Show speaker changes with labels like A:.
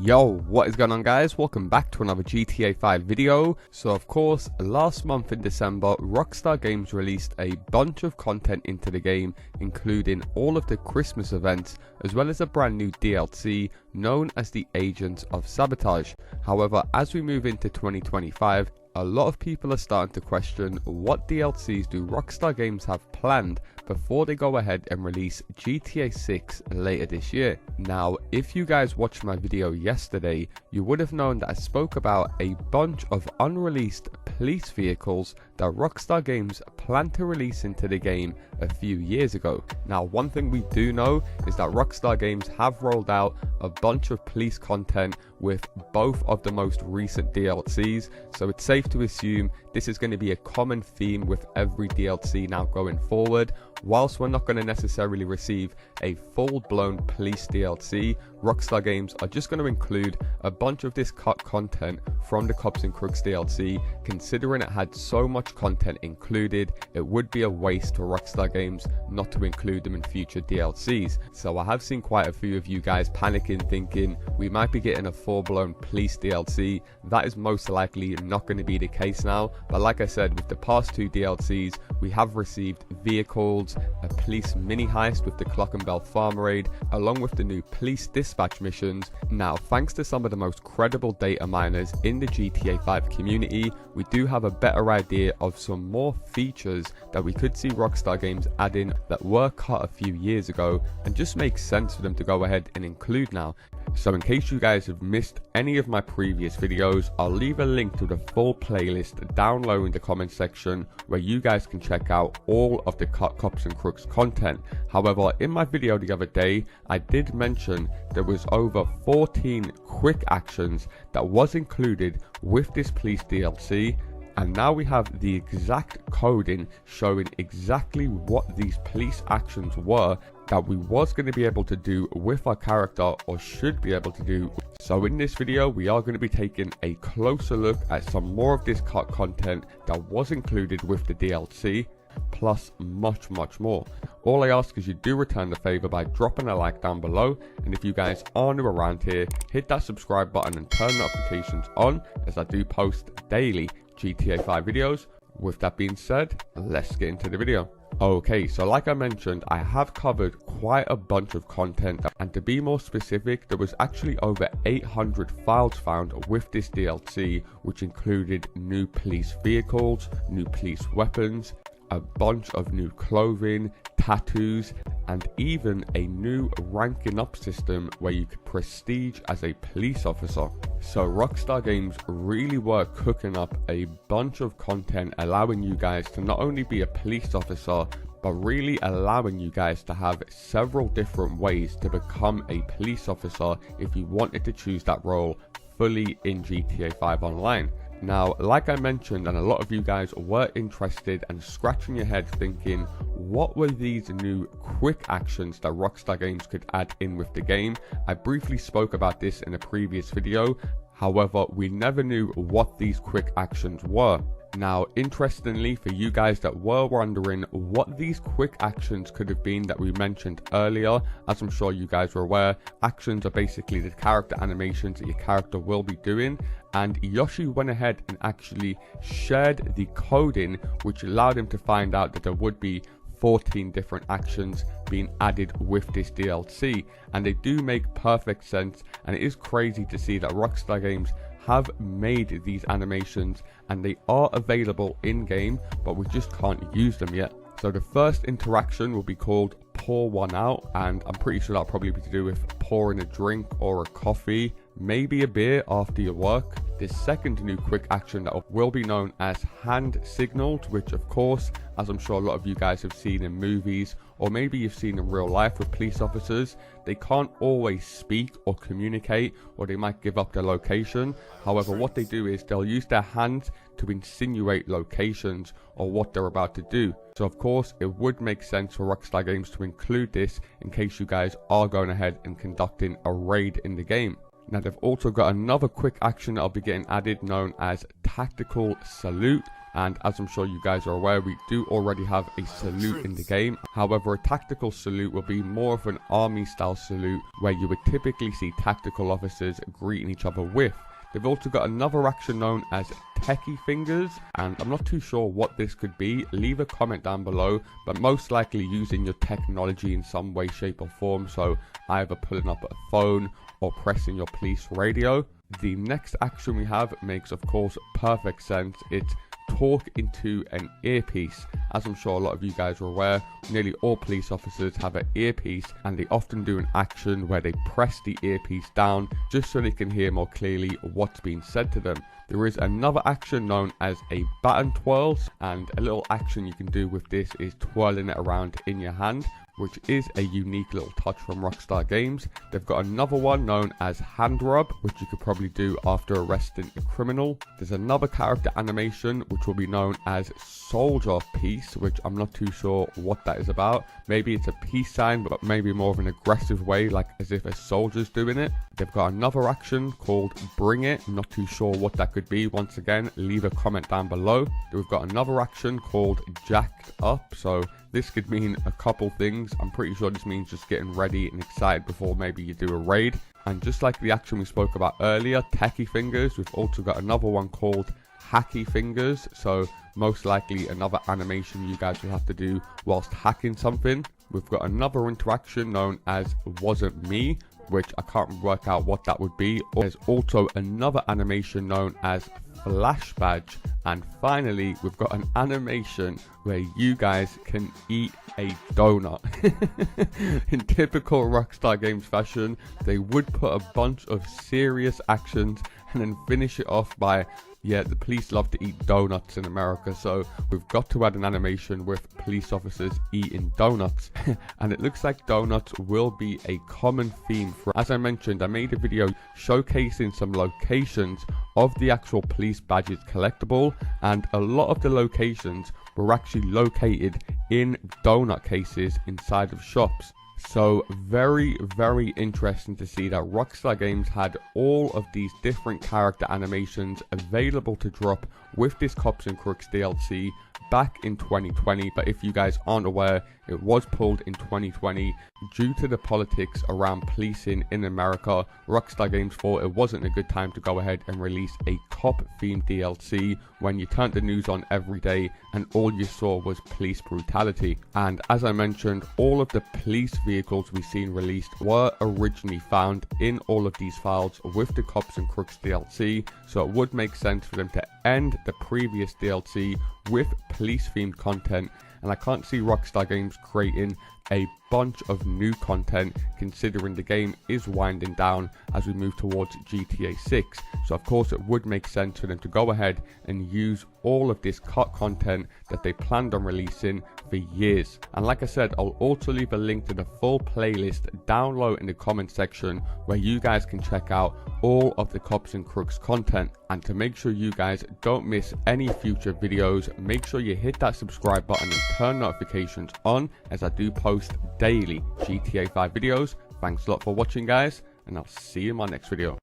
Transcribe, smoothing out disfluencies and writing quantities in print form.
A: Yo, what is going on guys? Welcome back to another GTA 5 video. So of course, last month in December, Rockstar Games released a bunch of content into the game, including all of the Christmas events, as well as a brand new DLC known as the Agents of Sabotage. However, as we move into 2025, a lot of people are starting to question what DLCs do Rockstar Games have planned before they go ahead and release GTA 6 later this year. Now, if you guys watched my video yesterday, you would have known that I spoke about a bunch of unreleased police vehicles that Rockstar Games planned to release into the game a few years ago. Now, one thing we do know is that Rockstar Games have rolled out a bunch of police content with both of the most recent DLCs, so it's safe to assume this is going to be a common theme with every DLC now going forward. Whilst we're not going to necessarily receive a full-blown police DLC, Rockstar Games are just going to include a bunch of this content from the COPS N CROOKS DLC. Considering it had so much content included, it would be a waste for Rockstar Games not to include them in future DLCs. So I have seen quite a few of you guys panicking, thinking we might be getting a full-blown police DLC. That is most likely not going to be the case now, but like I said, with the past two DLCs, we have received vehicles, a police mini heist with the Clock and Bell farm raid, along with the new police dispatch missions. Now, thanks to some of the most credible data miners in the GTA 5 community, we do have a better idea of some more features that we could see Rockstar Games add in that were cut a few years ago and just makes sense for them to go ahead and include now. So in case you guys have missed any of my previous videos, I'll leave a link to the full playlist down low in the comment section where you guys can check out all of the COPS N CROOKS content. However, in my video the other day, I did mention there was over 14 quick actions that was included with this police DLC. And now we have the exact coding showing exactly what these police actions were that we was going to be able to do with our character, or should be able to do. So in this video, we are going to be taking a closer look at some more of this content that was included with the DLC, plus much more. All I ask is you do return the favor by dropping a like down below, and if you guys are new around here, hit that subscribe button and turn notifications on, as I do post daily GTA 5 videos. With that being said, let's get into the video. Okay, so like I mentioned, I have covered quite a bunch of content, and to be more specific, there was actually over 800 files found with this DLC, which included new police vehicles, new police weapons, a bunch of new clothing, tattoos, and even a new ranking up system where you could prestige as a police officer. So Rockstar Games really were cooking up a bunch of content, allowing you guys to not only be a police officer, but really allowing you guys to have several different ways to become a police officer if you wanted to choose that role fully in GTA 5 Online. Now, like I mentioned, and a lot of you guys were interested and scratching your head thinking, what were these new quick actions that Rockstar Games could add in with the game? I briefly spoke about this in a previous video. However, we never knew what these quick actions were. Now, interestingly, for you guys that were wondering what these quick actions could have been that we mentioned earlier, as I'm sure you guys are aware, actions are basically the character animations that your character will be doing, and Yoshi went ahead and actually shared the coding, which allowed him to find out that there would be 14 different actions being added with this DLC, and they do make perfect sense. And it is crazy to see that Rockstar Games have made these animations and they are available in game, but we just can't use them yet. So the first interaction will be called Pour One Out, and I'm pretty sure that'll probably be to do with pouring a drink or a coffee, maybe a beer after your work. The second new quick action that will be known as Hand Signaled, which of course, as I'm sure a lot of you guys have seen in movies, or maybe you've seen in real life with police officers, they can't always speak or communicate, or they might give up their location. However, what they do is they'll use their hands to insinuate locations or what they're about to do. So of course, it would make sense for Rockstar Games to include this in case you guys are going ahead and conducting a raid in the game. Now, they've also got another quick action that will be getting added known as Tactical Salute, and as I'm sure you guys are aware, we do already have a salute in the game. However, a tactical salute will be more of an army style salute where you would typically see tactical officers greeting each other with. They've also got another action known as techie fingers, and I'm not too sure what this could be. Leave a comment down below, but most likely using your technology in some way, shape or form, so either pulling up a phone or pressing your police radio. The next action we have makes of course perfect sense. It's talk into an earpiece. As I'm sure a lot of you guys are aware, nearly all police officers have an earpiece, and they often do an action where they press the earpiece down just so they can hear more clearly what's being said to them. There is another action known as a baton twirls, and a little action you can do with this is twirling it around in your hand, which is a unique little touch from Rockstar Games. They've got another one known as hand rub, which you could probably do after arresting a criminal. There's another character animation which will be known as soldier piece, which I'm not too sure what that is about. Maybe it's a peace sign, but maybe more of an aggressive way, like as if a soldier's doing it. They've got another action called bring it. I'm not too sure what that could be. Once again, leave a comment down below. We've got another action called jacked up, so this could mean a couple things. I'm pretty sure this means just getting ready and excited before maybe you do a raid. And just like the action we spoke about earlier, techie fingers, we've also got another one called hacky fingers, so most likely another animation you guys will have to do whilst hacking something. We've got another interaction known as wasn't me, which I can't work out what that would be. There's also another animation known as flash badge, and finally we've got an animation where you guys can eat a donut. In typical Rockstar Games fashion, they would put a bunch of serious actions and then finish it off by, yeah, the police love to eat donuts in America, so we've got to add an animation with police officers eating donuts. And it looks like donuts will be a common theme for, as I mentioned, I made a video showcasing some locations of the actual police badges collectible, and a lot of the locations were actually located in donut cases inside of shops. So very, very interesting to see that Rockstar Games had all of these different character animations available to drop with this Cops N Crooks DLC back in 2020. But if you guys aren't aware, it was pulled in 2020 due to the politics around policing in America. Rockstar Games thought it wasn't a good time to go ahead and release a cop themed DLC when you turned the news on every day and all you saw was police brutality. And as I mentioned, all of the police vehicles we've seen released were originally found in all of these files with the Cops N Crooks DLC, so it would make sense for them to end the previous DLC with police themed content. And I can't see Rockstar Games creating a bunch of new content considering the game is winding down as we move towards GTA 6. So of course it would make sense for them to go ahead and use all of this cut content that they planned on releasing for years. And like I said, I'll also leave a link to the full playlist down low in the comment section where you guys can check out all of the Cops N Crooks content. And to make sure you guys don't miss any future videos, make sure you hit that subscribe button and turn notifications on, as I do post daily GTA 5 videos. Thanks a lot for watching guys, and I'll see you in my next video.